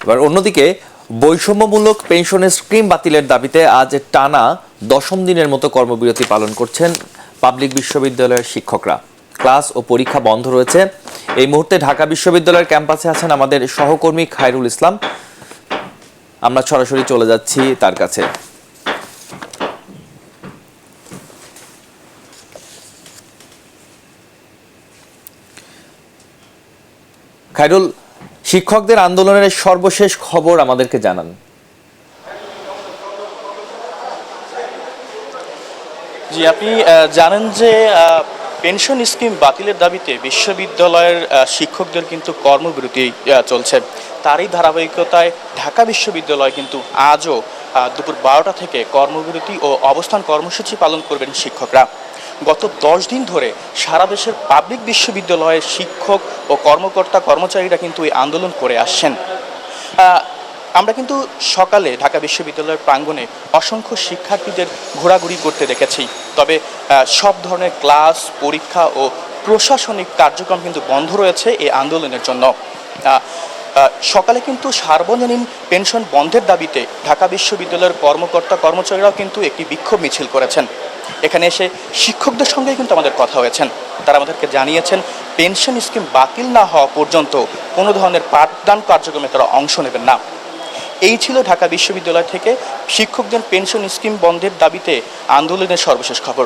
এবার অন্যদিকে বৈষম্যমূলক পেনশনের স্কিম বাতিলের দাবিতে আজ টানা 10ম দিনের মতো কর্মবিরতি পালন করছেন পাবলিক বিশ্ববিদ্যালয়ের শিক্ষকরা। ক্লাস ও পরীক্ষা বন্ধ রয়েছে। এই মুহূর্তে ঢাকা বিশ্ববিদ্যালয়ের ক্যাম্পাসে আছেন আমাদের সহকর্মী খায়রুল ইসলাম। আমরা সরাসরি চলে যাচ্ছি তার কাছে। খায়রুল, শিক্ষকদের আন্দোলনের সর্বশেষ খবর আমাদেরকে জানান। জি, আপনি জানেন যে পেনশন স্কিম বাতিলের দাবিতে বিশ্ববিদ্যালয়ের শিক্ষকদের কিন্তু কর্মবিরতি চলছে। তারই ধারাবাহিকতায় ঢাকা বিশ্ববিদ্যালয় কিন্তু আজও দুপুর 12টা থেকে কর্মবিরতি ও অবস্থান কর্মসূচি পালন করবেন শিক্ষকরা। গত 10 দিন ধরে সারা দেশের পাবলিক বিশ্ববিদ্যালয়ের শিক্ষক ও কর্মচারীরা কিন্তু এই আন্দোলন করে আসছেন। আমরা কিন্তু সকালে ঢাকা বিশ্ববিদ্যালয়ের প্রাঙ্গণে অসংখ্য শিক্ষার্থীদের ঘোরাঘুরি করতে দেখেছি। তবে সব ধরনের ক্লাস, পরীক্ষা ও প্রশাসনিক কার্যক্রম কিন্তু বন্ধ রয়েছে এই আন্দোলনের জন্য। সকালে কিন্তু সার্বজনীন পেনশন বন্ধের দাবিতে ঢাকা বিশ্ববিদ্যালয়ের কর্মচারীরাও কিন্তু একটি বিক্ষোভ মিছিল করেছেন। এখানে এসে শিক্ষকদের সঙ্গে কিন্তু আমাদের কথা হয়েছেন। তারা আমাদেরকে জানিয়েছেন পেনশন স্কিম বাতিল না হওয়া পর্যন্ত কোনো ধরনের পাঠদান কার্যক্রমে তারা অংশ নেবেন না। এই ছিল ঢাকা বিশ্ববিদ্যালয় থেকে শিক্ষকদের পেনশন স্কিম বন্ধের দাবিতে আন্দোলনের সর্বশেষ খবর।